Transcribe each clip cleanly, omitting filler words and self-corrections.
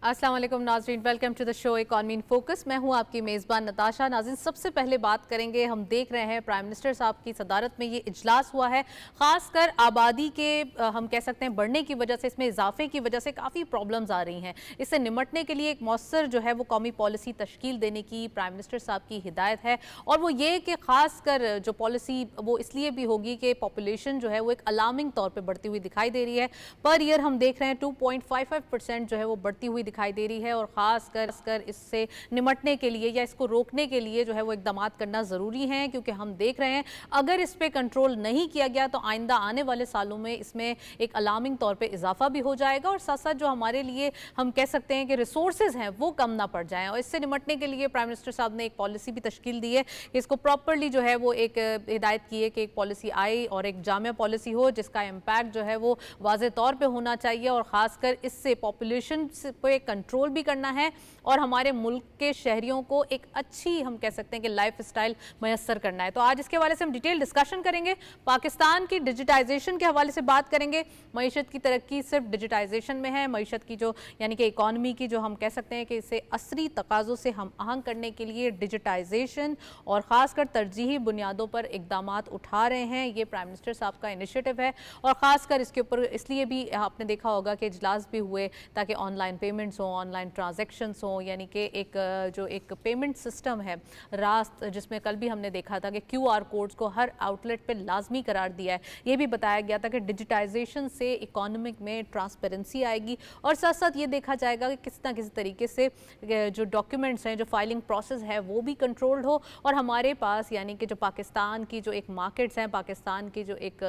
अस्सलाम वालेकुम नाज़रीन, welcome to the show economy in focus. मैं हूं आपकी मेज़बान नताशा। नाज़रीन, सबसे पहले बात करेंगे, हम देख रहे हैं प्राइम मिनिस्टर साहब की सदारत में ये इजलास हुआ है। ख़ासकर आबादी के हम कह सकते हैं बढ़ने की वजह से, इसमें इजाफे की वजह से काफ़ी प्रॉब्लम्स आ रही हैं। इससे निमटने के लिए एक मौसर जो है वो कौमी पॉलिसी तश्कील देने की प्राइम मिनिस्टर साहब की हिदायत है। और वो ये कि ख़ासकर जो पॉलिसी वो इसलिए भी होगी कि पॉपुलेशन जो है वो एक अलार्मिंग तौर पर बढ़ती हुई दिखाई दे रही है। पर ईयर हम देख रहे हैं 2.55% जो है वो बढ़ती हुई दिखाई दे रही है। और ख़ासकर इससे निमटने के लिए या इसको रोकने के लिए जो है वो इक़दामात करना ज़रूरी है, क्योंकि हम देख रहे हैं अगर इस पे कंट्रोल नहीं किया गया तो आइंदा आने वाले सालों में इसमें एक अलार्मिंग तौर पे इजाफा भी हो जाएगा और साथ साथ जो हमारे लिए हम कह सकते हैं कि रिसोर्सेज हैं वो कम ना पड़ जाएं। और इससे निमटने के लिए प्राइम मिनिस्टर साहब ने एक पॉलिसी भी तश्कील दी है कि इसको प्रॉपरली जो है वो एक हिदायत की है कि एक पॉलिसी आए और एक जामिया पॉलिसी हो जिसका इम्पैक्ट जो है वो वाज़े तौर पर होना चाहिए। और ख़ासकर इससे पॉपुलेशन पे कंट्रोल भी करना है और हमारे मुल्क के शहरियों को एक अच्छी हम कह सकते हैं कि लाइफ स्टाइल मैसर करना है। तो आज इसके हवाले से हम डिटेल डिस्कशन करेंगे। पाकिस्तान की डिजिटाइजेशन के हवाले से बात करेंगे। मईशत की तरक्की सिर्फ डिजिटाइजेशन में है। मईशत की जो यानी कि इकॉनमी की जो हम कह सकते हैं कि इसे असरी तकाज़ों से हम आहंग करने के लिए डिजिटाइजेशन और ख़ासकर तरजीही बुनियादों पर इक़दामात उठा रहे हैं। ये प्राइम मिनिस्टर साहब का इनिशिएटिव है और ख़ासकर इसके ऊपर इसलिए भी आपने देखा होगा कि इजलास भी हुए ताकि ऑनलाइन पेमेंट्स हों, ऑनलाइन ट्रांजैक्शंस हों, यानी कि एक पेमेंट सिस्टम है रास्त, जिसमें कल भी हमने देखा था कि QR कोड्स को हर आउटलेट पे लाजमी करार दिया है। ये भी बताया गया था कि डिजिटाइजेशन से इकोनॉमिक में ट्रांसपेरेंसी आएगी और साथ साथ ये देखा जाएगा कि किसी ना किसी तरीके से जो डॉक्यूमेंट्स हैं, जो फाइलिंग प्रोसेस है वो भी कंट्रोल्ड हो और हमारे पास यानी कि जो पाकिस्तान की जो एक मार्केट्स हैं, पाकिस्तान की जो एक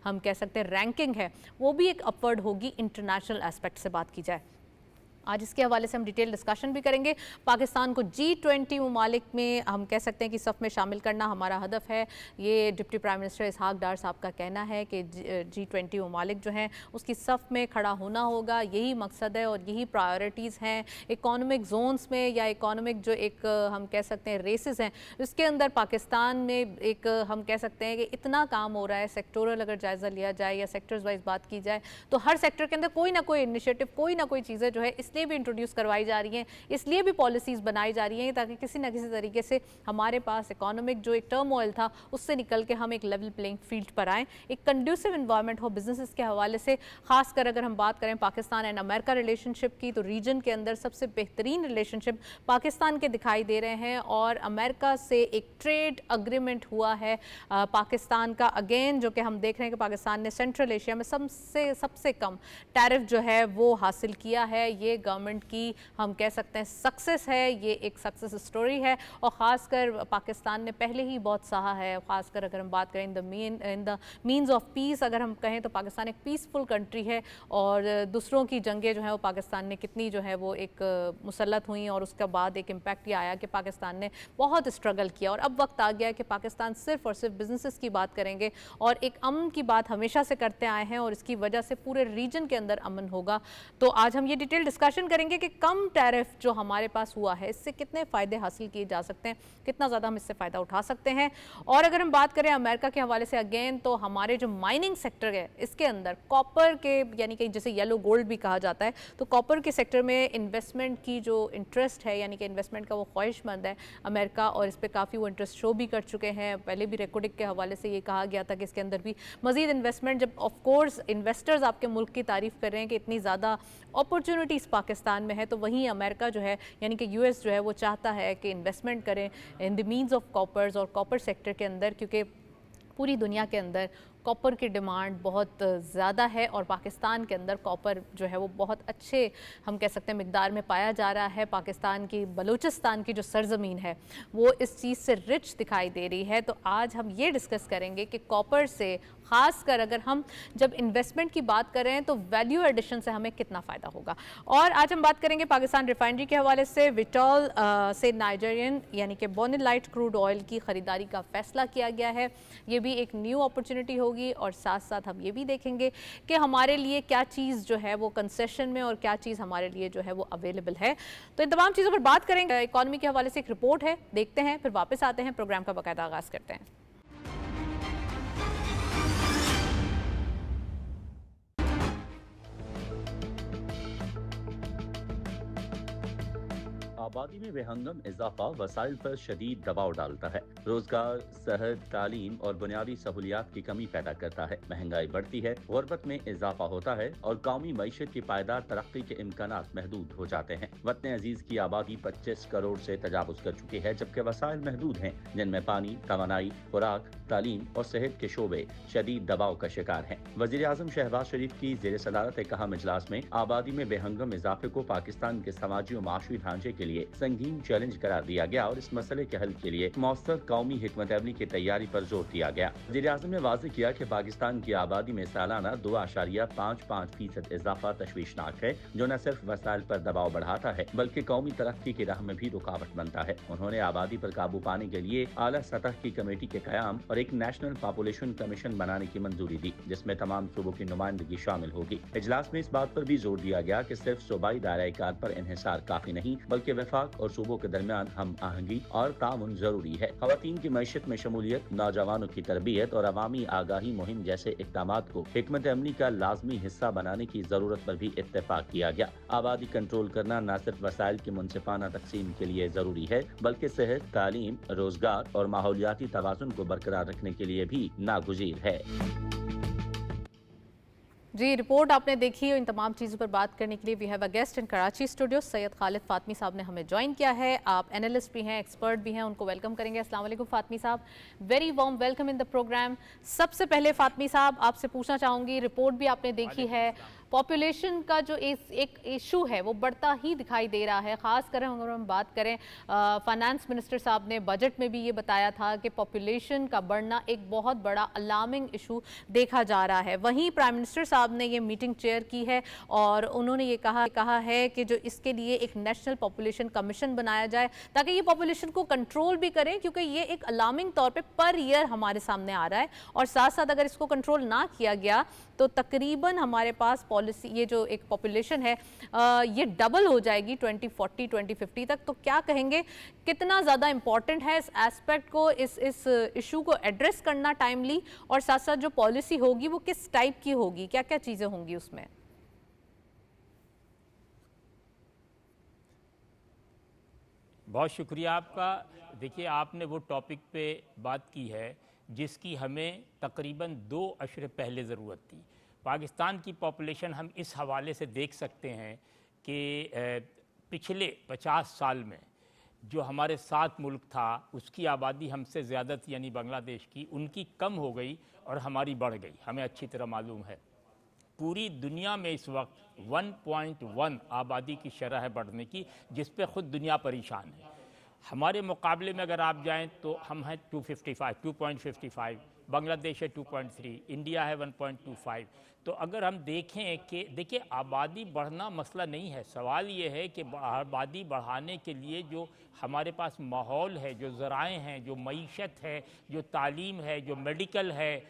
हम कह सकते हैं रैंकिंग है वो भी एक अपवर्ड होगी इंटरनेशनल एस्पेक्ट से बात की जाए। आज इसके हवाले से हम डिटेल डिस्कशन भी करेंगे। पाकिस्तान को G20 ममालिक में हम कह सकते हैं कि सफ़ में शामिल करना हमारा हदफ है। ये डिप्टी प्राइम मिनिस्टर इसहाक डार साहब का कहना है कि G20 ममालिक जो हैं उसकी सफ़ में खड़ा होना होगा, यही मकसद है और यही प्रायोरिटीज़ हैं। इकोनॉमिक जोन्स में या इकोनॉमिक जो एक हम कह सकते हैं रेसेस हैं, उसके अंदर पाकिस्तान में एक हम कह सकते हैं कि इतना काम हो रहा है। सेक्टोरल अगर जायज़ा लिया जाए या सेक्टर्स वाइज बात की जाए तो हर सेक्टर के अंदर कोई ना कोई इनिशिएटिव, कोई ना कोई चीज़ें जो है इसलिए भी इंट्रोड्यूस करवाई जा रही हैं, इसलिए भी पॉलिसीज़ बनाई जा रही हैं ताकि किसी न किसी तरीके से हमारे पास इकोनॉमिक जो एक टर्मोइल था उससे निकल के हम एक लेवल प्लेइंग फील्ड पर आएँ, एक कंड्यूसिव इन्वायरमेंट हो बिजनेसेस के हवाले से। खासकर अगर हम बात करें पाकिस्तान एंड अमेरिका रिलेशनशिप की तो रीजन के अंदर सबसे बेहतरीन रिलेशनशिप पाकिस्तान के दिखाई दे रहे हैं और अमेरिका से एक ट्रेड अग्रीमेंट हुआ है पाकिस्तान का अगेन, जो कि हम देख रहे हैं कि पाकिस्तान ने सेंट्रल एशिया में सबसे कम टैरिफ जो है वो हासिल किया है। ये गवर्नमेंट की हम कह सकते हैं सक्सेस है, ये एक सक्सेस स्टोरी है और ख़ासकर पाकिस्तान ने पहले ही बहुत सहा है। ख़ासकर अगर हम बात करें in the means of peace, अगर हम कहें तो पाकिस्तान एक पीसफुल कंट्री है और दूसरों की जंगें जो हैं वो पाकिस्तान ने कितनी जो है वो एक मुसल्लत हुई और उसके बाद एक इम्पैक्ट ये आया कि पाकिस्तान ने बहुत स्ट्रगल किया और अब वक्त आ गया कि पाकिस्तान सिर्फ और सिर्फ बिजनेसेस की बात करेंगे और एक अमन की बात हमेशा से करते आए हैं और इसकी वजह से पूरे रीजन के अंदर अमन होगा। तो आज हम ये डिटेल डिस्कशन करेंगे कि कम टैरिफ जो हमारे पास हुआ है इससे कितने फ़ायदे हासिल किए जा सकते हैं, कितना ज़्यादा हम इससे फ़ायदा उठा सकते हैं। और अगर हम बात करें अमेरिका के हवाले से अगेन तो हमारे जो माइनिंग सेक्टर है इसके अंदर कॉपर के यानी कि जिसे येलो गोल्ड भी कहा जाता है, तो कॉपर के सेक्टर में इन्वेस्टमेंट की जो इंटरेस्ट है यानी कि इन्वेस्टमेंट का वो ख्वाहिशमंद है अमेरिका और इस पर काफ़ी वो इंटरेस्ट शो भी कर चुके हैं। पहले भी रेकोडिक के हवाले से ये कहा गया था कि इसके अंदर भी मज़ीद इन्वेस्टमेंट, जब ऑफकोर्स इन्वेस्टर्स आपके मुल्क की तारीफ़ कर रहे हैं कि इतनी ज़्यादा अपॉर्चुनिटीज़ पाकिस्तान में है, तो वहीं अमेरिका जो है यानी कि US जो है वो चाहता है कि इन्वेस्टमेंट करें in the means of coppers और कॉपर सेक्टर के अंदर, क्योंकि पूरी दुनिया के अंदर कॉपर की डिमांड बहुत ज़्यादा है और पाकिस्तान के अंदर कॉपर जो है वो बहुत अच्छे हम कह सकते हैं मिकदार में पाया जा रहा है। पाकिस्तान की बलूचिस्तान की जो सरज़मीन है वो इस चीज़ से रिच दिखाई दे रही है। तो आज हम ये डिस्कस करेंगे कि कॉपर से ख़ासकर अगर हम जब इन्वेस्टमेंट की बात करें तो वैल्यू एडिशन से हमें कितना फ़ायदा होगा। और आज हम बात करेंगे पाकिस्तान रिफाइनरी के हवाले से। विटॉल से नाइजीरियन यानी कि बोनालाइट क्रूड ऑयल की ख़रीदारी का फ़ैसला किया गया है। ये भी एक न्यू अपॉर्चुनिटी होगी और साथ साथ हम ये भी देखेंगे कि हमारे लिए क्या चीज़ जो है वो कंसेशन में और क्या चीज़ हमारे लिए जो है वो अवेलेबल है। तो इन तमाम चीज़ों पर बात करेंगे। इकॉनमी के हवाले से एक रिपोर्ट है, देखते हैं, फिर वापस आते हैं, प्रोग्राम का बाकायदा आगाज़ करते हैं। आबादी में बेहंगम इजाफा वसाइल पर शदीद दबाव डालता है। रोजगार, सेहत, तालीम और बुनियादी सहूलियात की कमी पैदा करता है। महंगाई बढ़ती है, गुर्बत में इजाफा होता है और कौमी मईशत की पायदार तरक्की के इम्कानात महदूद हो जाते हैं। वतन अजीज की आबादी 25 करोड़ से तजावुज कर चुकी है, जबकि वसाइल महदूद हैं, जिनमें पानी, तवानाई, खुराक, तालीम और सेहत के शोबे शदीद दबाव का शिकार हैं। वजीर आजम शहबाज शरीफ की जेर सदारत एक अहम इजलास में आबादी में बेहंगम इजाफे को पाकिस्तान के समाजी और माशी ढांचे के लिए संगीन चैलेंज करार दिया गया और इस मसले के हल के लिए मौसर कौमी हिकमत अमली की तैयारी पर जोर दिया गया। वजीर आजम ने वाज़ेह किया कि पाकिस्तान की आबादी में सालाना 2.55% इजाफा तशवीशनाक है, जो न सिर्फ वसाइल पर दबाव बढ़ाता है बल्कि कौमी तरक्की की राह में भी रुकावट बनता है। उन्होंने आबादी पर काबू पाने के लिए आला सतह की कमेटी के कयाम और एक नेशनल पॉपुलेशन कमीशन बनाने की मंजूरी दी, जिसमें तमाम सूबों की नुमाइंदगी शामिल होगी। इजलास में इस बात पर भी जोर दिया गया कि सिर्फ सूबाई दायरा-ए-कार पर इन्हिसार काफी नहीं, बल्कि वफाक और सूबों के दरमियान हम आहंगी और ताउन जरूरी है। खवातीन की मईशत में शमूलियत, नौजवानों की तरबियत और अवामी आगाही मुहिम जैसे इक़दामात को हिकमत अमली का लाजमी हिस्सा बनाने की जरूरत पर भी इत्तेफाक किया गया। आबादी कंट्रोल करना न सिर्फ वसाइल की मुनसिफाना तकसीम के लिए जरूरी है, बल्कि सेहत, तालीम, रोजगार और माहौलियाती तवाज़ुन को बरकरार रखने के लिए भी नागुज़ीर है। जी, रिपोर्ट आपने देखी और इन तमाम चीज़ों पर बात करने के लिए we have a guest in Karachi studio. Syed Khalid Fatmi साहब ने हमें ज्वाइन किया है। आप एनालिस्ट भी हैं, एक्सपर्ट भी हैं, उनको वेलकम करेंगे। अस्सलाम वालेकुम फातमी साहब, very warm welcome in the programme. सबसे पहले फातमी साहब आपसे पूछना चाहूँगी, रिपोर्ट भी आपने देखी है, पॉपुलेशन का जो एक इशू है वो बढ़ता ही दिखाई दे रहा है। ख़ास कर अगर हम बात करें, फाइनेंस मिनिस्टर साहब ने बजट में भी ये बताया था कि पॉपुलेशन का बढ़ना एक बहुत बड़ा अलार्मिंग इशू देखा जा रहा है। वहीं प्राइम मिनिस्टर साहब ने ये मीटिंग चेयर की है और उन्होंने ये कहा है कि जो इसके लिए एक नेशनल पॉपुलेशन कमीशन बनाया जाए ताकि ये पॉपुलेशन को कंट्रोल भी करें, क्योंकि ये एक अलार्मिंग तौर पर ईयर हमारे सामने आ रहा है और साथ साथ अगर इसको कंट्रोल ना किया गया तो तकरीबन हमारे पास पॉलिसी ये जो एक पॉपुलेशन है ये डबल हो जाएगी 2040 2050 तक। तो क्या कहेंगे, कितना ज़्यादा इम्पॉर्टेंट है इस एस्पेक्ट को, इस इशू को एड्रेस करना टाइमली, और साथ साथ जो पॉलिसी होगी वो किस टाइप की होगी, क्या क्या चीज़ें होंगी उसमें? बहुत शुक्रिया आपका। देखिए, आपने वो टॉपिक पे बात की है जिसकी हमें तकरीबन 2 अशरे पहले ज़रूरत थी। पाकिस्तान की पॉपुलेशन हम इस हवाले से देख सकते हैं कि पिछले 50 साल में जो हमारे साथ मुल्क था उसकी आबादी हमसे ज़्यादा थी, यानी बांग्लादेश की, उनकी कम हो गई और हमारी बढ़ गई। हमें अच्छी तरह मालूम है पूरी दुनिया में इस वक्त 1.1 आबादी की शरह है बढ़ने की, जिस पे ख़ुद दुनिया परेशान है। हमारे मुकाबले में अगर आप जाएं तो हम हैं 2.55, बांग्लादेश है 2.3, इंडिया है 1.25। तो अगर हम देखें कि देखिए आबादी बढ़ना मसला नहीं है, सवाल ये है कि आबादी बढ़ाने के लिए जो हमारे पास माहौल है, जो ज़राए हैं, जो मईशत है, जो तालीम है, जो मेडिकल है,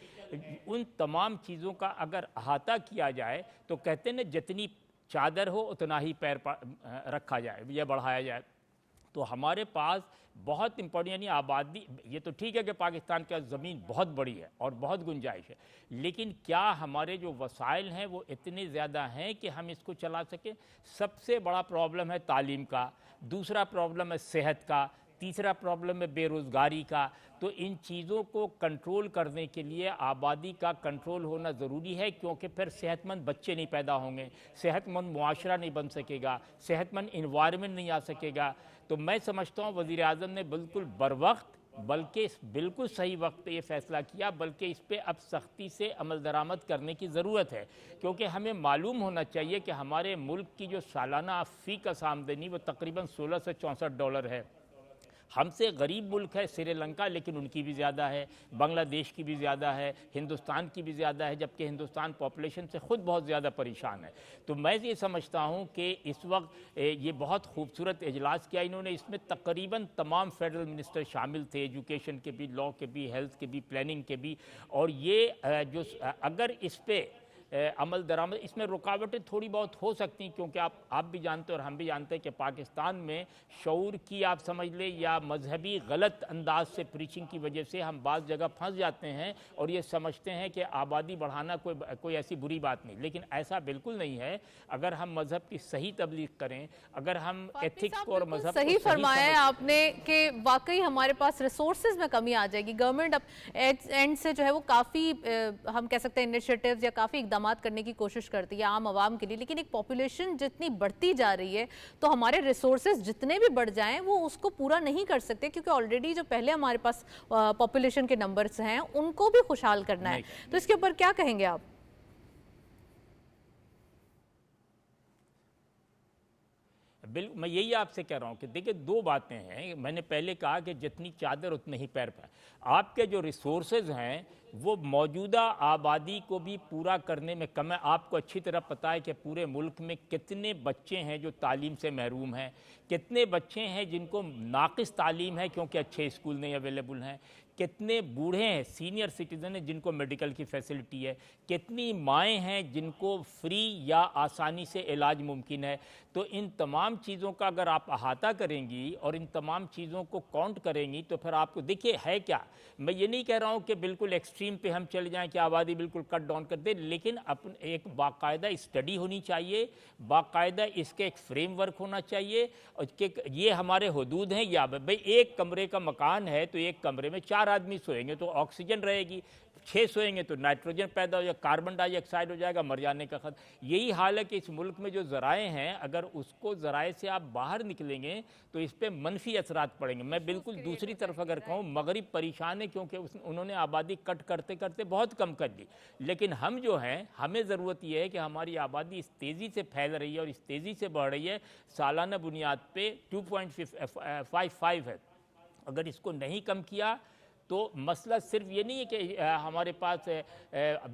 उन तमाम चीज़ों का अगर अहाता किया जाए तो कहते हैं ना, जितनी चादर हो उतना ही पैर रखा जाए या बढ़ाया जाए। तो हमारे पास बहुत इम्पोर्टेंट, यानी आबादी, ये तो ठीक है कि पाकिस्तान का ज़मीन बहुत बड़ी है और बहुत गुंजाइश है, लेकिन क्या हमारे जो वसाइल हैं वो इतने ज़्यादा हैं कि हम इसको चला सकें? सबसे बड़ा प्रॉब्लम है तालीम का, दूसरा प्रॉब्लम है सेहत का, तीसरा प्रॉब्लम है बेरोज़गारी का। तो इन चीज़ों को कंट्रोल करने के लिए आबादी का कंट्रोल होना ज़रूरी है, क्योंकि फिर सेहतमंद बच्चे नहीं पैदा होंगे, सेहतमंद मुआशरा नहीं बन सकेगा, सेहतमंद इन्वायरमेंट नहीं आ सकेगा। तो मैं समझता हूँ वज़ीर आज़म ने बिल्कुल बरवक्त, बल्कि बिल्कुल सही वक्त पे ये फ़ैसला किया, बल्कि इस पे अब सख्ती से अमल दरामद करने की ज़रूरत है, क्योंकि हमें मालूम होना चाहिए कि हमारे मुल्क की जो सालाना फ़ी का आमदनी वो तकरीबन 16 से 64 डॉलर है। हमसे गरीब मुल्क है श्रीलंका, लेकिन उनकी भी ज़्यादा है, बांग्लादेश की भी ज़्यादा है, हिंदुस्तान की भी ज़्यादा है, जबकि हिंदुस्तान पॉपुलेशन से ख़ुद बहुत ज़्यादा परेशान है। तो मैं ये समझता हूँ कि इस वक्त ये बहुत खूबसूरत इजलास किया इन्होंने, इसमें तकरीबन तमाम फेडरल मिनिस्टर शामिल थे, एजुकेशन के भी, लॉ के भी, हेल्थ के भी, प्लानिंग के भी। और ये जो अगर इस पर अमल दरामद, इसमें रुकावटें थोड़ी बहुत हो सकती हैं, क्योंकि आप भी जानते हैं और हम भी जानते हैं कि पाकिस्तान में शऊर की आप समझ लें या मजहबी गलत अंदाज से प्रीचिंग की वजह से हम बाज़ जगह फंस जाते हैं और ये समझते हैं कि आबादी बढ़ाना कोई ऐसी बुरी बात नहीं, लेकिन ऐसा बिल्कुल नहीं है। अगर हम मजहब की सही तबलीग करें, अगर हम एथिक्स को और मजहब को सही फरमाया है आपने कि वाकई हमारे पास रिसोर्सेज में कमी आ जाएगी। गवर्नमेंट अब एंड से जो है वो काफ़ी हम कह सकते हैं इनिशिएटिव्स या काफ़ी इकदाम करने की कोशिश करती है आम आवाम के लिए, लेकिन एक पॉपुलेशन जितनी बढ़ती जा रही है तो हमारे रिसोर्सेज जितने भी बढ़ जाएं वो उसको पूरा नहीं कर सकते, क्योंकि ऑलरेडी जो पहले हमारे पास पॉपुलेशन के नंबर्स हैं उनको भी खुशहाल करना है। तो इसके ऊपर क्या कहेंगे आप? बिल्कुल, मैं यही आपसे कह रहा हूँ कि देखिए दो बातें हैं। मैंने पहले कहा कि जितनी चादर उतने ही पैर पर। आपके जो रिसोर्सेज हैं वो मौजूदा आबादी को भी पूरा करने में कम है। आपको अच्छी तरह पता है कि पूरे मुल्क में कितने बच्चे हैं जो तालीम से महरूम हैं, कितने बच्चे हैं जिनको नाक़िस तालीम है क्योंकि अच्छे स्कूल नहीं अवेलेबल हैं, कितने बूढ़े हैं, सीनियर सिटीज़न हैं जिनको मेडिकल की फैसिलिटी है, कितनी माएँ हैं जिनको फ्री या आसानी से इलाज मुमकिन है। तो इन तमाम चीज़ों का अगर आप अहाता करेंगी और इन तमाम चीज़ों को काउंट करेंगी तो फिर आपको देखिए है क्या। मैं ये नहीं कह रहा हूँ कि बिल्कुल एक्सट्रीम पे हम चले जाएं कि आबादी बिल्कुल कट डाउन कर दे, लेकिन अपन एक बाकायदा स्टडी होनी चाहिए, बाकायदा इसके एक फ्रेमवर्क होना चाहिए और कि ये हमारे हदूद हैं। या भाई एक कमरे का मकान है तो एक कमरे में 4 आदमी सोएंगे तो ऑक्सीजन रहेगी, 6 सोएंगे तो नाइट्रोजन पैदा हो जाएगा, कार्बन डाइऑक्साइड हो जाएगा, मर जाने का खतरा। यही हाल है कि इस मुल्क में जो ज़राए हैं अगर उसको ज़राए से आप बाहर निकलेंगे तो इस पर मनफी असरात पड़ेंगे। मैं बिल्कुल दूसरी तरफ अगर कहूँ, मगरिब परेशान है क्योंकि उन्होंने आबादी कट करते करते बहुत कम कर दी, लेकिन हम जो हैं हमें ज़रूरत यह है कि हमारी आबादी इस तेज़ी से फैल रही है और इस तेज़ी से बढ़ रही है, सालाना बुनियाद पे 2.55 है। अगर इसको नहीं कम किया तो मसला सिर्फ ये नहीं है कि हमारे पास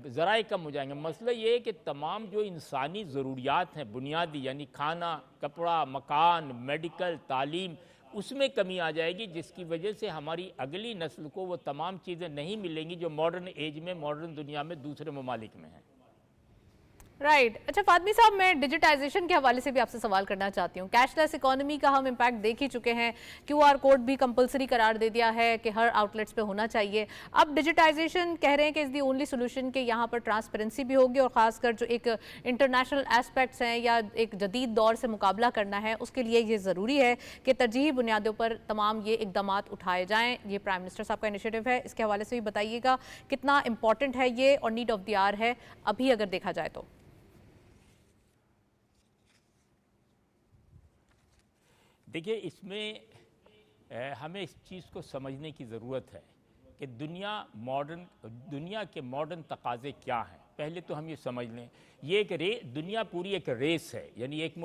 ज़राए कम हो जाएंगे, मसला ये है कि तमाम जो इंसानी ज़रूरियात हैं बुनियादी, यानी खाना, कपड़ा, मकान, मेडिकल, तालीम, उसमें कमी आ जाएगी, जिसकी वजह से हमारी अगली नस्ल को वो तमाम चीज़ें नहीं मिलेंगी जो मॉडर्न एज में, मॉडर्न दुनिया में दूसरे ममालिक में हैं। राइट। अच्छा फातमी साहब, मैं डिजिटाइजेशन के हवाले से भी आपसे सवाल करना चाहती हूँ। कैशलेस इकोनॉमी का हम इम्पैक्ट देख ही चुके हैं, QR कोड भी कंपलसरी करार दे दिया है कि हर आउटलेट्स पे होना चाहिए। अब डिजिटाइजेशन कह रहे हैं कि इज़ दी ओनली सोल्यूशन कि यहाँ पर ट्रांसपेरेंसी भी होगी और ख़ासकर जो एक इंटरनेशनल एस्पेक्ट्स हैं या एक जदीद दौर से मुकाबला करना है उसके लिए ये ज़रूरी है कि तरजीही बुनियादों पर तमाम ये इकदाम उठाए जाएँ। ये प्राइम मिनिस्टर साहब का इनिशिएटिव है, इसके हवाले से भी बताइएगा कितना इंपॉर्टेंट है ये और नीड ऑफ द आवर है अभी अगर देखा जाए तो। देखिए इसमें हमें इस चीज़ को समझने की ज़रूरत है कि दुनिया के मॉडर्न तकाज़े क्या हैं। पहले तो हम ये समझ लें, ये एक दुनिया पूरी एक रेस है, यानी एक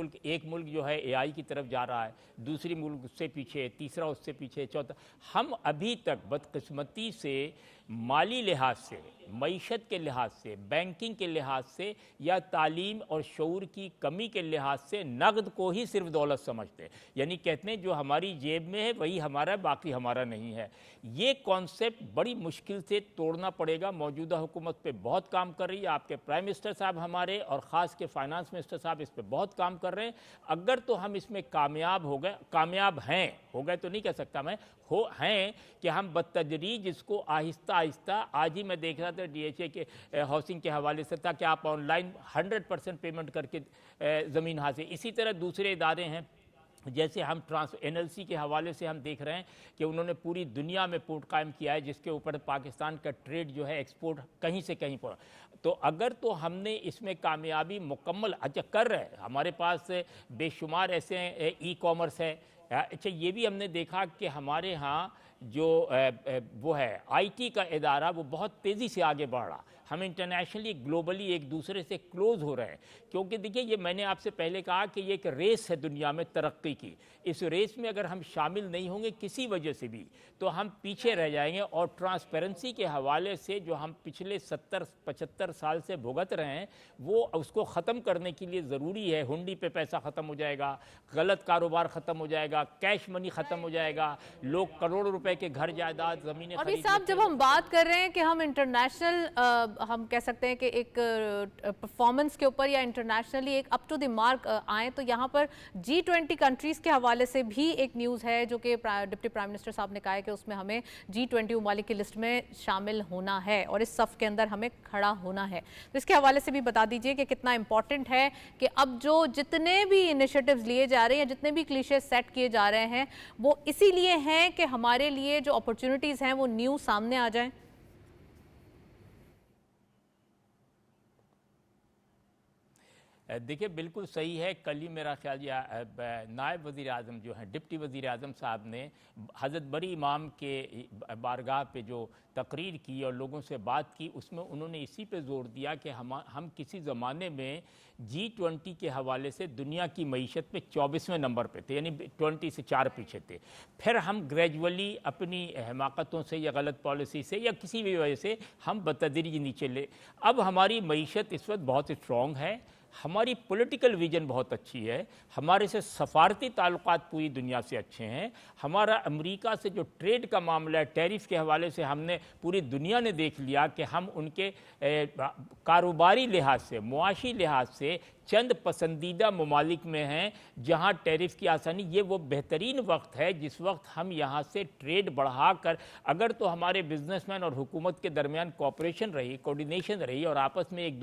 मुल्क जो है AI की तरफ जा रहा है, दूसरी मुल्क उससे पीछे, तीसरा उससे पीछे, चौथा। हम अभी तक बदकिस्मती से माली लिहाज से, मईशत के लिहाज से, बैंकिंग के लिहाज से या तालीम और शऊर की कमी के लिहाज से नगद को ही सिर्फ दौलत समझते हैं, यानी कहते हैं जो हमारी जेब में है वही हमारा है, बाकी हमारा नहीं है। ये कॉन्सेप्ट बड़ी मुश्किल से तोड़ना पड़ेगा। मौजूदा हुकूमत पे बहुत काम कर रही है, आपके प्राइम मिनिस्टर साहब हमारे और ख़ास के फाइनेंस मिनिस्टर साहब इस पे बहुत काम कर रहे हैं। अगर तो हम इसमें कामयाब हैं, हो गए तो नहीं कह सकता मैं, हैं कि हम बतदरीज इसको आहिस्ता आहिस्ता, आज ही मैं देख रहा था DHA के हाउसिंग के हवाले से था कि आप ऑनलाइन 100% पेमेंट करके ज़मीन हासिल। इसी तरह दूसरे इदारे हैं, जैसे हम NLC के हवाले से हम देख रहे हैं कि उन्होंने पूरी दुनिया में पोर्ट कायम किया है जिसके ऊपर पाकिस्तान का ट्रेड जो है एक्सपोर्ट कहीं से कहीं पर। तो अगर तो हमने इसमें कामयाबी मुकम्मल कर रहे हैं, हमारे पास बेशुमार ऐसे E-कॉमर्स है। अच्छा ये भी हमने देखा कि हमारे यहाँ जो वो है IT का इदारा वो बहुत तेज़ी से आगे बढ़ रहा, हम इंटरनेशनली ग्लोबली एक दूसरे से क्लोज़ हो रहे हैं। क्योंकि देखिए ये मैंने आपसे पहले कहा कि ये एक रेस है दुनिया में तरक्की की। इस रेस में अगर हम शामिल नहीं होंगे किसी वजह से भी तो हम पीछे रह जाएंगे। और ट्रांसपेरेंसी के हवाले से जो हम पिछले 70-75 साल से भुगत रहे हैं वो उसको ख़त्म करने के लिए ज़रूरी है। हुंडी पे पैसा ख़त्म हो जाएगा, गलत कारोबार ख़त्म हो जाएगा, कैश मनी ख़त्म हो जाएगा, लोग करोड़ों रुपए के घर जायदाद ज़मीनें। और साहब जब हम बात कर रहे हैं कि हम इंटरनेशनल हम कह सकते हैं कि एक परफॉर्मेंस के ऊपर या इंटरनेशनली एक अप टू द मार्क आए, तो यहाँ पर G20 कंट्रीज़ के हवाले से भी एक न्यूज़ है जो कि डिप्टी प्राइम मिनिस्टर साहब ने कहा है कि उसमें हमें G20 ममालिक की लिस्ट में शामिल होना है और इस सफ़ के अंदर हमें खड़ा होना है। तो इसके हवाले से भी बता दीजिए कि कितना इम्पॉर्टेंट है कि अब जो जितने भी इनिशिएटिव्स लिए जा रहे हैं, जितने भी क्लीशे सेट किए जा रहे हैं, वो इसीलिए हैं कि हमारे लिए जो अपॉर्चुनिटीज़ हैं वो न्यू सामने आ जाएं। देखिए बिल्कुल सही है। कल ही मेरा ख्याल या नायब वज़ीर आज़म जो हैं, डिप्टी वज़ीर आज़म साहब ने हज़रत बरी इमाम के बारगाह पे जो तकरीर की और लोगों से बात की, उसमें उन्होंने इसी पे ज़ोर दिया कि हम किसी ज़माने में G20 के हवाले से दुनिया की मईशत में 24वें नंबर पे थे, यानी 20 से 4 पीछे थे। फिर हम ग्रेजुअली अपनी हमाकतों से या गलत पॉलिसी से या किसी भी वजह से हम बतदरीज नीचे ले। अब हमारी मईशत इस वक्त बहुत स्ट्रॉन्ग है, हमारी पॉलिटिकल विजन बहुत अच्छी है, हमारे से सफारती ताल्लुकात पूरी दुनिया से अच्छे हैं, हमारा अमेरिका से जो ट्रेड का मामला है, टैरिफ के हवाले से हमने पूरी दुनिया ने देख लिया कि हम उनके कारोबारी लिहाज से, मुआशी लिहाज से चंद पसंदीदा ममालिक में हैं जहां टैरिफ की आसानी। ये वो बेहतरीन वक्त है जिस वक्त हम यहाँ से ट्रेड बढ़ाकर, अगर तो हमारे बिजनेसमैन और हुकूमत के दरमियान कोऑपरेशन रही, कोऑर्डिनेशन रही और आपस में एक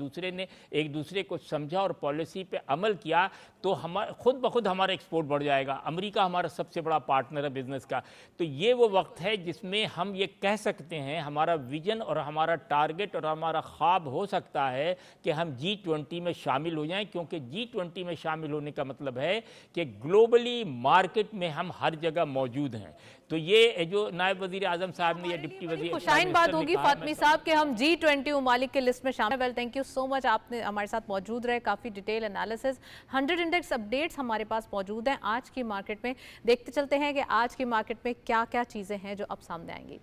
दूसरे को समझा और पॉलिसी पे अमल किया, तो खुद ब खुद हमारा एक्सपोर्ट बढ़ जाएगा। अमेरिका हमारा सबसे बड़ा पार्टनर है बिज़नेस का। तो ये वो वक्त है जिसमें हम ये कह सकते हैं, हमारा विजन और हमारा टारगेट और हमारा ख्वाब हो सकता है कि हम G20 में शामिल हो जाएं, क्योंकि G20 में शामिल होने का मतलब है कि ग्लोबली मार्केट में हम हर जगह मौजूद हैं। तो ये जो नायब वज़ीर आज़म साहब ने या डिप्टी वज़ीर खुशाइन बात होगी फातमी साहब कि हम G20 ममालिक की लिस्ट में शामिल। Well, thank you so much, आपने हमारे साथ मौजूद रहे, काफ़ी डिटेल एनालिसिस। 100 इंडेक्स अपडेट्स हमारे पास मौजूद हैं आज की मार्केट में। देखते चलते हैं कि आज की मार्केट में क्या क्या चीज़ें हैं जो अब सामने आएंगी।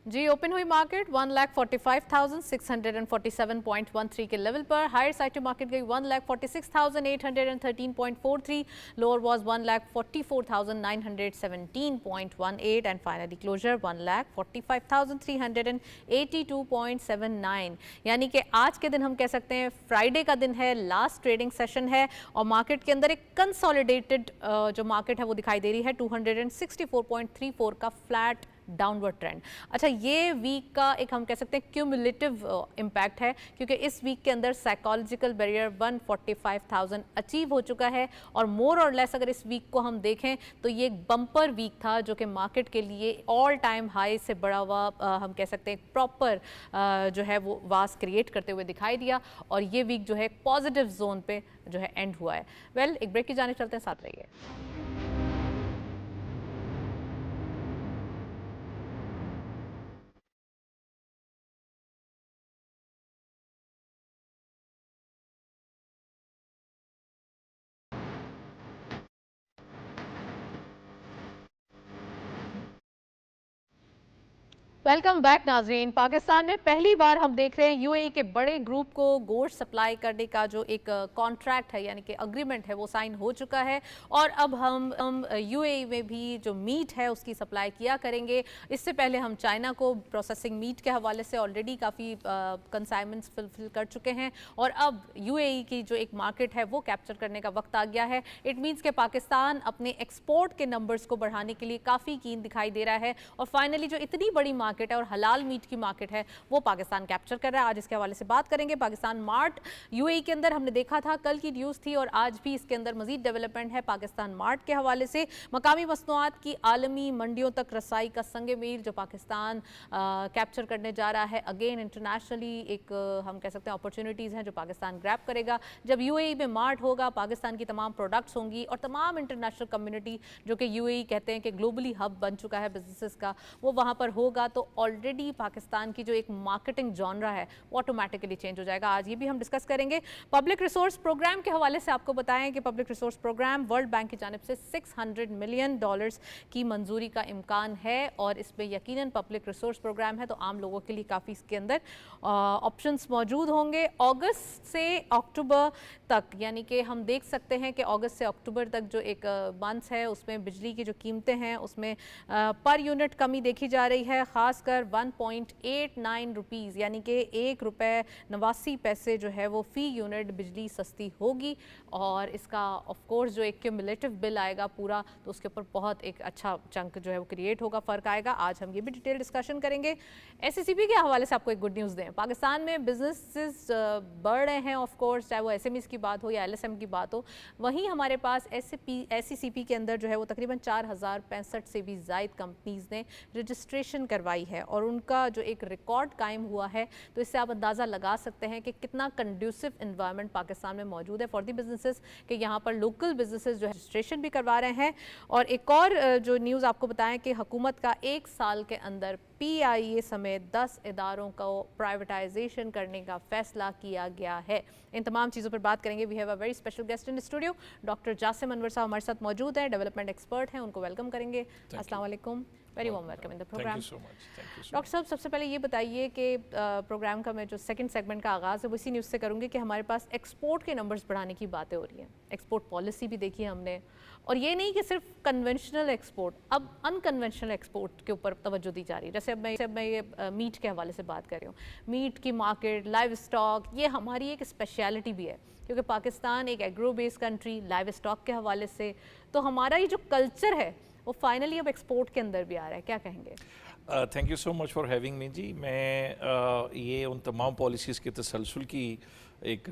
जी, ओपन हुई मार्केट 1,45,647.13 के लेवल पर। हायर साइड टू मार्केट गई 1,46,813.43, lower was 1,44,917.18 and finally closure 1,45,382.79। यानी कि आज के दिन हम कह सकते हैं फ्राइडे का दिन है, लास्ट ट्रेडिंग सेशन है और मार्केट के अंदर एक कंसोलिडेटेड जो मार्केट है वो दिखाई दे रही है। 264.34 का फ्लैट डाउनवर्ड ट्रेंड। अच्छा, ये वीक का एक हम कह सकते हैं क्यूमुलेटिव इम्पैक्ट है, क्योंकि इस वीक के अंदर साइकोलॉजिकल बैरियर 145,000 अचीव हो चुका है और मोर और लेस अगर इस वीक को हम देखें तो ये एक बम्पर वीक था जो कि मार्केट के लिए ऑल टाइम हाई से बड़ा हुआ हम कह सकते हैं प्रॉपर जो है वो वास क्रिएट करते हुए दिखाई दिया और ये वीक जो है पॉजिटिव जोन पे जो है एंड हुआ है। वेल, एक ब्रेक की जाने चलते हैं, साथ रहिए। वेलकम बैक नाजरीन। पाकिस्तान में पहली बार हम देख रहे हैं यूएई के बड़े ग्रुप को गोश्त सप्लाई करने का जो एक कॉन्ट्रैक्ट है यानी कि अग्रीमेंट है वो साइन हो चुका है और अब हम यूएई में भी जो मीट है उसकी सप्लाई किया करेंगे। इससे पहले हम चाइना को प्रोसेसिंग मीट के हवाले से ऑलरेडी काफ़ी कंसाइनमेंट्स फुलफिल कर चुके हैं और अब यूएई की जो एक मार्केट है वो कैप्चर करने का वक्त आ गया है। इट मीन्स कि पाकिस्तान अपने एक्सपोर्ट के नंबर्स को बढ़ाने के लिए काफ़ी कीन दिखाई दे रहा है और फाइनली जो इतनी बड़ी मार्केट है और हलाल मीट की मार्केट है वो पाकिस्तान कैप्चर कर रहा है। आज इसके हवाले से बात करेंगे। पाकिस्तान मार्ट यूएई के अंदर हमने देखा था, कल की न्यूज़ थी और आज भी इसके अंदर मजीद डेवलपमेंट है पाकिस्तान मार्ट के हवाले से। मकामी मसनूआत की आलमी मंडियों तक रसाई का संग मील जो पाकिस्तान कैप्चर करने जा रहा है। अगेन इंटरनेशनली एक हम कह सकते हैं अपॉर्चुनिटीज़ हैं जो पाकिस्तान ग्रैब करेगा। जब यूएई में मार्ट होगा, पाकिस्तान की तमाम प्रोडक्ट्स होंगी और तमाम इंटरनेशनल कम्युनिटी जो कि यूएई कहते हैं कि ग्लोबली हब बन चुका है बिजनेसेस का, वो वहाँ पर होगा। तो तो ऑलरेडी पाकिस्तान की जो एक मार्केटिंग जॉनरा है वो ऑटोमेटिकली चेंज हो जाएगा। आज ये भी हम डिस्कस करेंगे। पब्लिक रिसोर्स प्रोग्राम के हवाले से आपको बताएं कि public resource programme World Bank की जानिब से $600 मिलियन की मंजूरी का इम्कान है और इसमें यकीनन पब्लिक रिसोर्स प्रोग्राम है तो आम लोगों के लिए काफ़ी इसके अंदर ऑप्शंस मौजूद होंगे। अगस्त से अक्टूबर तक, यानी कि हम देख सकते हैं कि अगस्त से अक्टूबर तक जो एक मंथ्स है उसमें बिजली की जो कीमतें हैं उसमें पर यूनिट कमी देखी जा रही है, ख़ासकर 1.89 रुपीज़, यानी कि ₹1.89 जो है वो फ़ी यूनिट बिजली सस्ती होगी और इसका ऑफ कोर्स जो एक क्यूमुलेटिव बिल आएगा पूरा तो उसके ऊपर बहुत एक अच्छा चंक जो है वो क्रिएट होगा, फ़र्क आएगा। आज हम ये भी डिटेल डिस्कशन करेंगे। SCCP के हवाले से आपको एक गुड न्यूज़ दें, पाकिस्तान में बिजनेसेस बढ़ रहे हैं ऑफ कोर्स, चाहे वो SMEs की बात हो या LSM की बात हो। वहीं हमारे पास SCCP के अंदर जो है वो तकरीबन 4065 से भी ज़ायद कंपनीज़ ने रजिस्ट्रेशन करवाई है और उनका जो एक रिकॉर्ड कायम हुआ है तो इससे आप अंदाज़ा लगा सकते हैं कि कितना कंड्यूसिव इन्वायरमेंट पाकिस्तान में मौजूद है फॉर दी बिजनेसेस कि यहाँ पर लोकल बिजनेसेस जो है रजिस्ट्रेशन भी करवा रहे हैं। और एक और जो न्यूज़ आपको बताएं कि हुकूमत का 1 साल के अंदर PIA समेत 10 इदारों को प्राइवेटाइजेशन करने का फैसला किया गया है। इन तमाम चीज़ों पर बात करेंगे। We have a very special guest in studio, doctor Jasim Anwar साहब हमारे साथ मौजूद हैं, डेवलपमेंट एक्सपर्ट हैं, उनको वेलकम करेंगे। अस्सलाम वालेकुम, very warm welcome in the programme. Doctor साहब, सबसे पहले ये बताइए कि प्रोग्राम का मैं जो सेकंड सेगमेंट का आगाज़ है वो इसी न्यूज़ से करूँगी कि हमारे पास एक्सपोर्ट के नंबर्स बढ़ाने की बातें हो रही हैं, एक्सपोर्ट पॉलिसी भी देखी हमने, और ये नहीं कि सिर्फ कन्वेंशनल एक्सपोर्ट, अब अनकन्वेंशनल एक्सपोर्ट के ऊपर तवज्जो दी जा रही है। जैसे अब मैं ये मीट के हवाले से बात कर रही हूँ, मीट की मार्केट, लाइव स्टॉक, ये हमारी एक स्पेशलिटी भी है क्योंकि पाकिस्तान एक agro based country, live stock के हवाले से तो हमारा ये जो कल्चर है वो फाइनली अब एक्सपोर्ट के अंदर भी आ रहा है, क्या कहेंगे? Thank you so much for having me जी। मैं ये उन तमाम पॉलिसीज़ के तसलसल की एक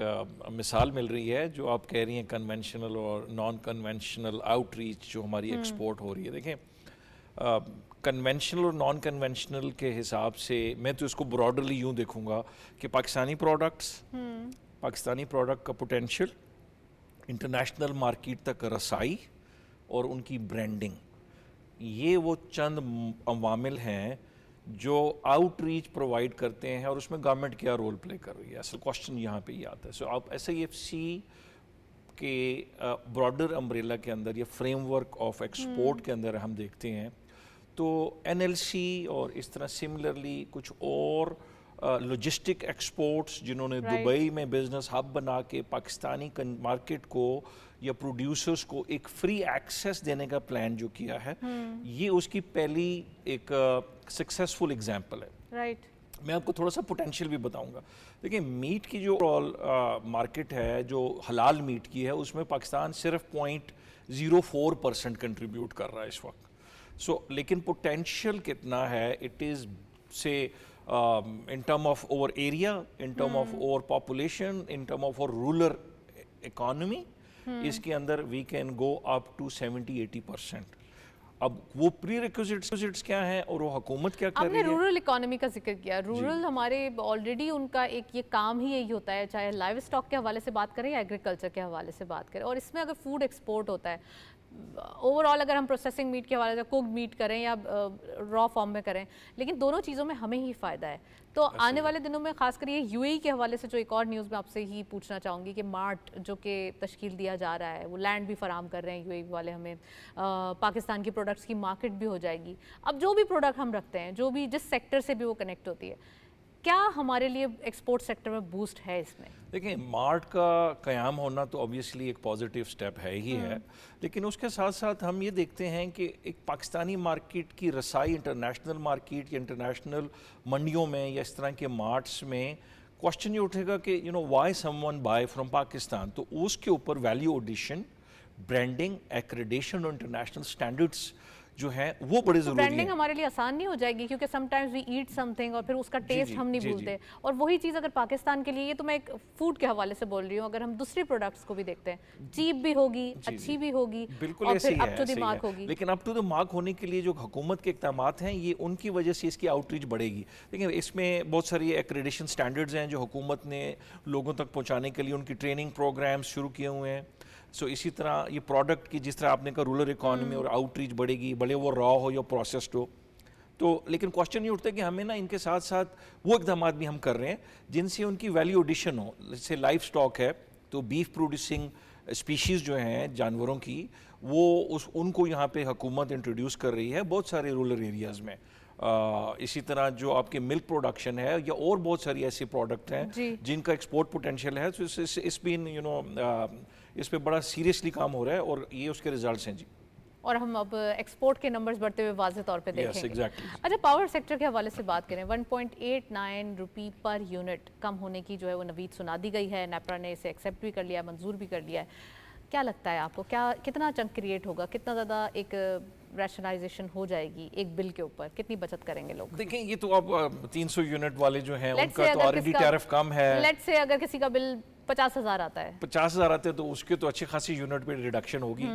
मिसाल मिल रही है जो आप कह रही हैं, कन्वेंशनल और नॉन कन्वेंशनल आउटरीच जो हमारी एक्सपोर्ट हो रही है। देखें, कन्वेंशनल और नॉन कन्वेंशनल के हिसाब से मैं तो इसको ब्रॉडरली यूँ देखूँगा कि पाकिस्तानी प्रोडक्ट्स, पाकिस्तानी प्रोडक्ट का पोटेंशियल, इंटरनेशनल मार्केट तक रसाई और उनकी ब्रांडिंग, ये वो चंद अवामिल हैं जो आउटरीच प्रोवाइड करते हैं और उसमें गवर्नमेंट क्या रोल प्ले कर रही है। असल क्वेश्चन यहाँ पे ही आता है। सो आप SIFC के ब्रॉडर अम्ब्रेला के अंदर या फ्रेमवर्क ऑफ एक्सपोर्ट के अंदर हम देखते हैं तो NLC और इस तरह सिमिलरली कुछ और लॉजिस्टिक एक्सपोर्ट्स जिन्होंने दुबई में बिजनेस हब बना के पाकिस्तानी मार्केट को या प्रोड्यूसर्स को एक फ्री एक्सेस देने का प्लान जो किया है, ये उसकी पहली एक सक्सेसफुल एग्जांपल है। राइट। मैं आपको थोड़ा सा पोटेंशियल भी बताऊंगा। देखिए, मीट की जो ओवरऑल मार्केट है जो हलाल मीट की है उसमें पाकिस्तान सिर्फ 0.04% कंट्रीब्यूट कर रहा है इस वक्त। सो लेकिन पोटेंशियल कितना है, इट इज़ से in term of our area, in term of our population, in term of our rural economy, इसके अंदर we can go up to 70-80%। अब वो प्री रिक्विजिट्स क्या हैं और वो हुकूमत क्या कर रही है। आपने रूरल इकोनॉमी का जिक्र किया, रूरल हमारे ऑलरेडी उनका एक ये काम ही यही होता है, चाहे लाइव स्टॉक के हवाले से बात करें या एग्रीकल्चर के हवाले से बात करें, और इसमें अगर फूड एक्सपोर्ट होता है ओवरऑल, अगर हम प्रोसेसिंग मीट के हवाले से कुक्ड मीट करें या रॉ फॉर्म में करें, लेकिन दोनों चीज़ों में हमें ही फ़ायदा है। तो आने वाले दिनों में खासकर ये UAE के हवाले से जो एक और न्यूज़ मैं आपसे ही पूछना चाहूँगी कि मार्ट जो कि तश्कील दिया जा रहा है, वो लैंड भी फराम कर रहे हैं UAE वाले हमें, पाकिस्तान की प्रोडक्ट्स की मार्केट भी हो जाएगी। अब जो भी प्रोडक्ट हम रखते हैं, जो भी जिस सेक्टर से भी वो कनेक्ट होती है, क्या हमारे लिए एक्सपोर्ट सेक्टर में बूस्ट है इसमें? देखिए, मार्ट का क़याम होना तो ऑब्वियसली एक पॉजिटिव स्टेप है ही है, लेकिन उसके साथ साथ हम ये देखते हैं कि एक पाकिस्तानी मार्केट की रसाई इंटरनेशनल मार्केट या इंटरनेशनल मंडियों में या इस तरह के मार्ट्स में क्वेश्चन ये उठेगा कि why someone buy from Pakistan. तो उसके ऊपर वैल्यू एडिशन, ब्रांडिंग, एक्रेडिशन और इंटरनेशनल स्टैंडर्ड्स जो है वो बड़े जरूरी हैं। ब्रांडिंग हमारे लिए आसान नहीं हो जाएगी क्योंकि समटाइम्स वी ईट समथिंग और फिर उसका टेस्ट हम नहीं भूलते, और वही चीज़ अगर पाकिस्तान के लिए, ये तो मैं एक फूड के हवाले से बोल रही हूँ, अगर हम दूसरी प्रोडक्ट्स को भी देखते हैं, चीप भी होगी, अच्छी भी होगी, बिल्कुल और ऐसे फिर ही अप टू द मार्क होगी। लेकिन अप टू द मार्क होने के लिए जो हुकूमत के इक़दामात हैं, ये उनकी वजह से इसकी आउटरीच बढ़ेगी। लेकिन इसमें बहुत सारी एक्रेडिशन स्टैंडर्ड्स हैं जो हुकूमत ने लोगों तक पहुँचाने के लिए उनकी ट्रेनिंग प्रोग्राम्स शुरू किए हुए हैं। सो इसी तरह ये प्रोडक्ट की, जिस तरह आपने कहा रूरल इकॉनमी और आउटरीच बढ़ेगी, भले वो रॉ हो या प्रोसेस्ड हो, تو لیکن کوشچن یہ اٹھتا ہے کہ ہمیں نا ان کے ساتھ ساتھ وہ اقدامات بھی ہم کر رہے ہیں جن سے ان کی ویلیو ایڈیشن ہو. جیسے لائف سٹاک ہے تو بیف پروڈیوسنگ اسپیشیز جو ہیں جانوروں کی وہ ان کو یہاں پہ حکومت انٹروڈیوس کر رہی ہے بہت سارے رورل ایریاز میں. اسی طرح جو آپ کے ملک پروڈکشن ہے یا اور بہت ساری ایسی پروڈکٹ ہیں جن کا ایکسپورٹ پوٹینشیل ہے, تو اس بین اس پہ بڑا سیریسلی کام ہو رہا ہے اور یہ اس کے ریزلٹس ہیں جی. اور ہم اب ایکسپورٹ کے نمبرز بڑھتے ہوئے واضح طور پہ دیکھیں گے. exactly. اچھا, پاور سیکٹر کے حوالے سے بات کریں, 1.89 روپی پر یونٹ کم ہونے کی جو ہے وہ نوید سنا دی گئی ہے. نیپرا نے اسے ایکسیپٹ بھی کر لیا ہے, منظور بھی کر لیا ہے. کیا لگتا ہے آپ کو, کتنا چنک کریٹ ہوگا, کتنا زیادہ ایک ریشنلائزیشن ہو جائے گی ایک بل کے اوپر, کتنی بچت کریں گے لوگ؟ دیکھیں یہ تو اب 300 یونٹ والے جو ہیں ان کا تو آلریڈی ٹیرف کم ہے. لیٹ سے اگر کسی کا بل 50,000 آتا ہے, 50,000 آتے ہیں تو اس کے تو اچھی خاصی یونٹ پہ ریڈکشن ہوگی.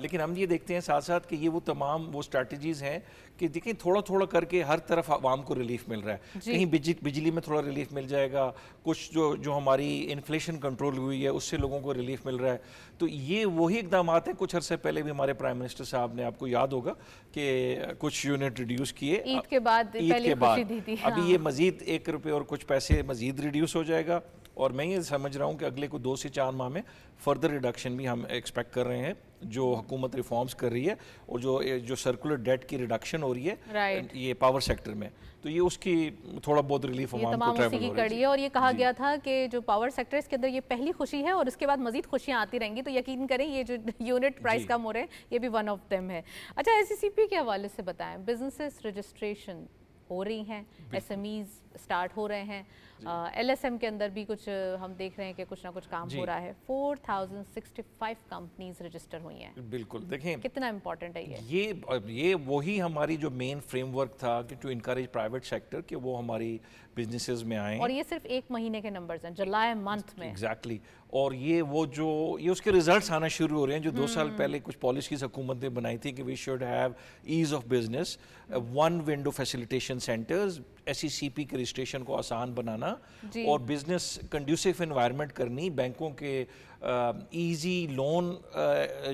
لیکن ہم یہ دیکھتے ہیں ساتھ ساتھ کہ یہ وہ تمام وہ اسٹریٹجیز ہیں کہ دیکھیں تھوڑا تھوڑا کر کے ہر طرف عوام کو ریلیف مل رہا ہے. کہیں بجلی میں تھوڑا ریلیف مل جائے گا, کچھ جو ہماری انفلیشن کنٹرول ہوئی ہے اس سے لوگوں کو ریلیف مل رہا ہے. تو یہ وہی اقدامات ہیں. کچھ عرصے پہلے بھی ہمارے پرائم منسٹر صاحب نے, آپ کو یاد ہوگا کہ کچھ یونٹ ریڈیوس کیے عید کے بعد, ابھی یہ مزید 1 روپے اور کچھ پیسے مزید ریڈیوس ہو جائے گا. اور میں یہ سمجھ رہا ہوں کہ اگلے کو 2 سے 4 ماہ میں فردر ریڈکشن بھی ہم ایکسپیکٹ کر رہے ہیں جو حکومت ریفارمز کر رہی ہے اور جو سرکولر ڈیٹ کی ریڈکشن ہو رہی ہے یہ پاور سیکٹر میں, تو یہ اس کی تھوڑا بہت ریلیف عوام کو ٹریول ہو رہی ہے. اور یہ کہا گیا تھا کہ جو پاور سیکٹر اس کے اندر یہ پہلی خوشی ہے اور اس کے بعد مزید خوشیاں آتی رہیں گی, تو یقین کریں یہ جو یونٹ پرائس کم ہو رہے ہیں یہ بھی ون آف دیم ہے. اچھا, ایس سی سی پی کے حوالے سے بتائیں, بزنسز رجسٹریشن ہو رہی ہیں, ایس ایم ایز اسٹارٹ ہو رہے ہیں, ایل ایس ایم کے اندر بھی کچھ ہم دیکھ رہے ہیں کہ کچھ نہ کچھ کام ہو رہا ہے. 4065 کمپنیز رجسٹر ہوئی ہیں. بالکل, دیکھیں کتنا امپورٹنٹ ہے یہ وہی ہماری جو مین فریم ورک تھا کہ ٹو انکریج پرائیویٹ سیکٹر کہ وہ ہماری بزنسز میں آئیں. اور یہ صرف 1 مہینے کے نمبرز ہیں, جولائی منتھ میں. ایگزیکٹلی. اور یہ اس کے ریزلٹس آنا شروع ہو رہے ہیں جو 2 سال پہلے کچھ پالیسیز حکومت نے بنائی تھی کہ we should have ease of business, 1 window facilitation centres, S C C P کے رجسٹریشن کو آسان بنانا اور بزنس کنڈیوسیو انوائرمنٹ کرنی, بینکوں کے ایزی لون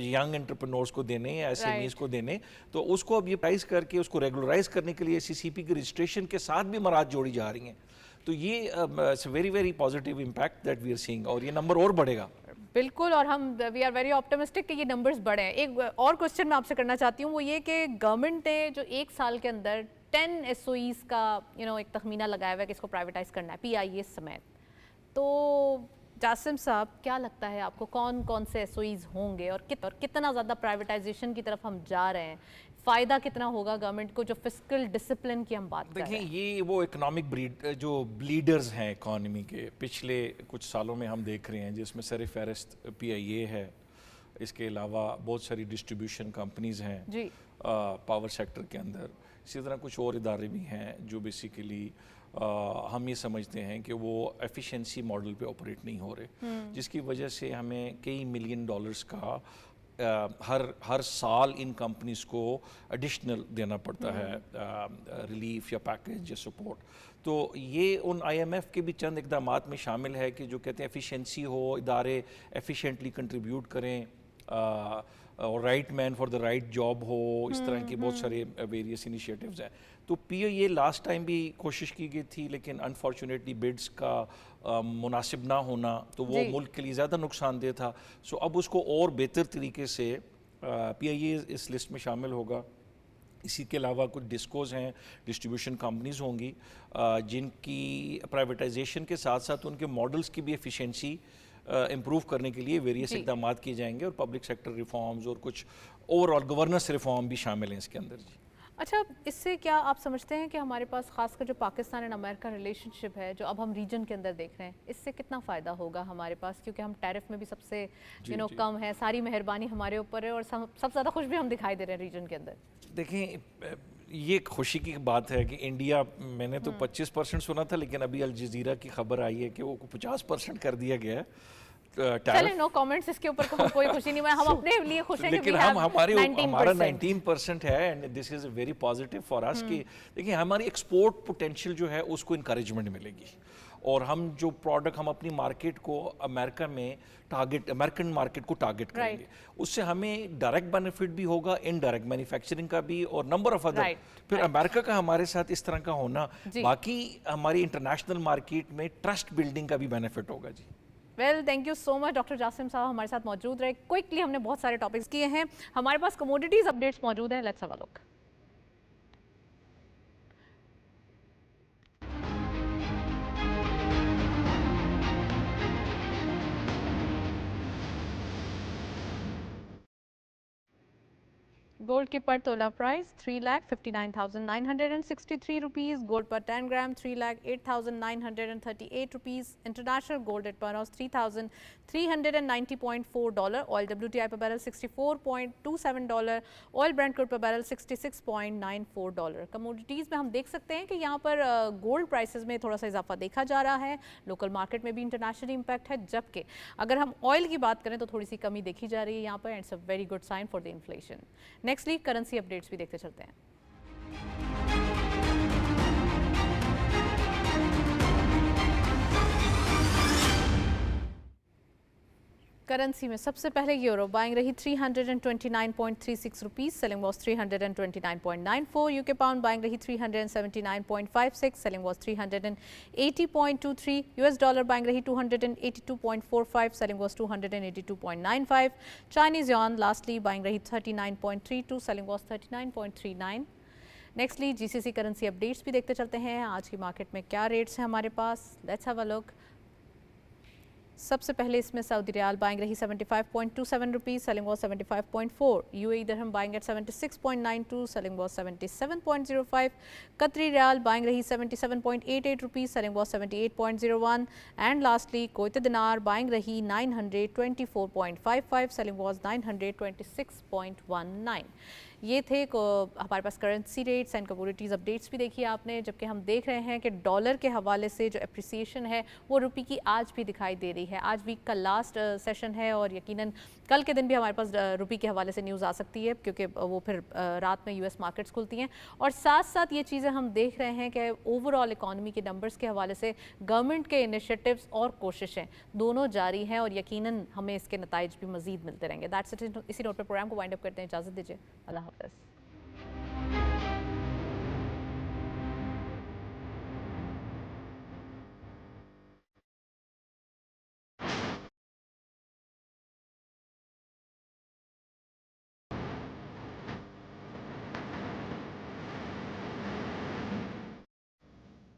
ینگ انٹرپرینورز کو دینے, ایس ایم ایز کو دینے. تو اس کو اب یہ پرائز کر کے اس کو ریگولرائز کرنے کے لیے ایس سی سی پی کے رجسٹریشن کے ساتھ بھی مراحل جوڑی جا رہی ہیں. تو یہ very very positive impact that we are seeing, اور یہ نمبر اور بڑھے گا. بالکل, اور ہم وی آر ویری آپٹمسٹک کہ یہ نمبرز بڑھے ہیں. ایک اور کوسچن میں آپ سے کرنا چاہتی ہوں, وہ یہ کہ گورنمنٹ نے جو 1 سال کے اندر 10 ایس او ایز کا ایک تخمینہ لگایا ہوا ہے کہ اس کو پرائیویٹائز کرنا ہے, پی آئی اے سمیت. تو جاسم صاحب کیا لگتا ہے آپ کو, کون کون سے ایس او ایز ہوں گے اور کتنا زیادہ پرائیویٹائزیشن کی طرف ہم جا رہے ہیں, فائدہ کتنا ہوگا گورنمنٹ کو جو فسکل ڈسپلن کی ہم بات کر رہے ہیں؟ دیکھیں یہ وہ اکنامک جو بلیڈرز ہیں اکانومی کے پچھلے کچھ سالوں میں ہم دیکھ رہے ہیں, جس میں سر فہرست پی آئی اے ہے, اس کے علاوہ بہت ساری ڈسٹریبیوشن کمپنیز ہیں پاور سیکٹر کے اندر. اسی طرح کچھ اور ادارے بھی ہیں جو بیسیکلی ہم یہ سمجھتے ہیں کہ وہ ایفیشنسی ماڈل پہ آپریٹ نہیں ہو رہے, جس کی وجہ سے ہمیں کئی ملین ڈالرز کا ہر سال ان کمپنیز کو ایڈیشنل دینا پڑتا ہے, ریلیف یا پیکیج یا سپورٹ. تو یہ ان آئی ایم ایف کے بھی چند اقدامات میں شامل ہے کہ جو کہتے ہیں ایفیشنسی ہو, ادارے ایفیشینٹلی کنٹریبیوٹ کریں, اور right man for the right job ہو, اس طرح کے بہت سارے ویریس انیشیٹیوز ہیں. تو پی آئی اے لاسٹ ٹائم بھی کوشش کی گئی تھی, لیکن انفارچونیٹلی بڈس کا مناسب نہ ہونا تو وہ ملک کے لیے زیادہ نقصان دہ تھا. سو اب اس کو اور بہتر طریقے سے پی آئی اے اس لسٹ میں شامل ہوگا. اسی کے علاوہ کچھ ڈسکوز ہیں, ڈسٹریبیوشن کمپنیز ہوں گی جن کی پرائیویٹائزیشن کے ساتھ ساتھ ان کے ماڈلز کی بھی ایفیشنسی امپروو کرنے کے لیے ویریس اقدامات کیے جائیں گے, اور پبلک سیکٹر ریفارمز اور کچھ اوور آل گورننس ریفارم بھی شامل ہیں اس کے اندر. جی اچھا, اس سے کیا آپ سمجھتے ہیں کہ ہمارے پاس خاص کر جو پاکستان اینڈ امریکہ ریلیشن شپ ہے جو اب ہم ریجن کے اندر دیکھ رہے ہیں, اس سے کتنا فائدہ ہوگا ہمارے پاس, کیونکہ ہم ٹیرف میں بھی سب سے کم ہے, ساری مہربانی ہمارے اوپر ہے, اور سب سے زیادہ خوش بھی ہم دکھائی دے رہے ہیں ریجن کے اندر. دیکھیں یہ ایک خوشی کی بات ہے کہ انڈیا, میں نے تو 25% سنا تھا, لیکن ابھی الجزیرہ کی خبر آئی ہے کہ وہ 50% کر دیا گیا ہے. چلیں نو کامنٹس, اس کے اوپر کوئی خوشی نہیں, ہم اپنے لیے خوش ہیں کہ ہمارا 19% ہے, and this is very positive for اس کہ دیکھیں ہماری ایکسپورٹ پوٹینشیل جو ہے اس کو انکریجمنٹ ملے گی, اور ہم جو پروڈکٹ ہم اپنی مارکیٹ کو امریکہ میں امریکن مارکیٹ کو ٹارگٹ کریں گے, اس سے ہمیں ڈائریکٹ بینیفٹ بھی ہوگا, ان ڈائریکٹ مینوفیکچرنگ کا بھی, اور نمبر آف ادر. پھر امریکہ کا ہمارے ساتھ اس طرح کا ہونا, باقی ہماری انٹرنیشنل مارکیٹ میں ٹرسٹ بلڈنگ کا بھی بینیفٹ ہوگا جی. Well thank you so much doctor Jasim صاحب ہمارے ساتھ موجود رہے. کوئکلی ہم نے بہت سارے ٹاپکس کیے ہیں. ہمارے پاس کموڈیٹیز اپڈیٹس موجود ہیں, let's have a look. Gold کی پر تولہ پرائز 3,59,963 روپیز. گولڈ پر 10 gram 3,08,938 rupees. International gold at per ounce $3,390.4. Oil WTI per barrel $64.27. Oil brent crude per barrel $66.94. Commodities میں ہم دیکھ سکتے ہیں کہ یہاں پر گولڈ پرائسز میں تھوڑا سا اضافہ دیکھا جا رہا ہے. لوکل مارکیٹ میں بھی انٹرنیشنل امپیکٹ ہے, جبکہ اگر ہم آئل کی بات کریں تو تھوڑی سی کمی دیکھی جا رہی ہے یہاں پر. It's a very good sign for the inflation. Nextly currency updates بھی دیکھتے چلتے ہیں. کرنسی میں سب سے پہلے یورو بائنگ رہی 329.36 rupees, selling was 329.94. U K pound buying رہی 379.56, selling was 380.23. U S dollar buying رہی 282.45, selling was 282.95. Chinese yuan lastly buying رہی 39.32, selling was 39.39. Nextly G C C currency updates بھی دیکھتے چلتے ہیں. آج کی مارکیٹ میں کیا ریٹس ہیں ہمارے پاس, لیٹس ہیو اے لک. سب سے پہلے اس میں سعودی ریال بائنگ رہی 75.27 rupees, selling was 75.4. U A E dirham buying at 76.92, selling was 77.05. Qatari riyal buying رہی 77.88 rupees, selling was 78.01. And lastly Kuwait dinar buying رہی 924.55, سیلنگ واز 926.19. یہ تھے ہمارے پاس currency rates and commodities updates بھی دیکھی آپ نے. جبکہ ہم دیکھ رہے ہیں کہ ڈالر کے حوالے سے جو اپریسیشن ہے وہ روپی کی آج بھی دکھائی دے رہی ہے. آج ویک کا لاسٹ سیشن ہے اور یقیناً کل کے دن بھی ہمارے پاس روپی کے حوالے سے نیوز آ سکتی ہے, کیونکہ وہ پھر رات میں یو ایس مارکیٹس کھلتی ہیں. اور ساتھ ساتھ یہ چیزیں ہم دیکھ رہے ہیں کہ اوور آل اکانومی کے نمبرز کے حوالے سے گورنمنٹ کے انیشیٹیوز اور کوششیں دونوں جاری ہیں, اور یقیناً ہمیں اس کے نتائج بھی مزید ملتے رہیں گے. That's it. اسی نوٹ پہ پروگرام کو وائنڈ اپ کرتے ہیں. اجازت دیجیے, اللہ حافظ.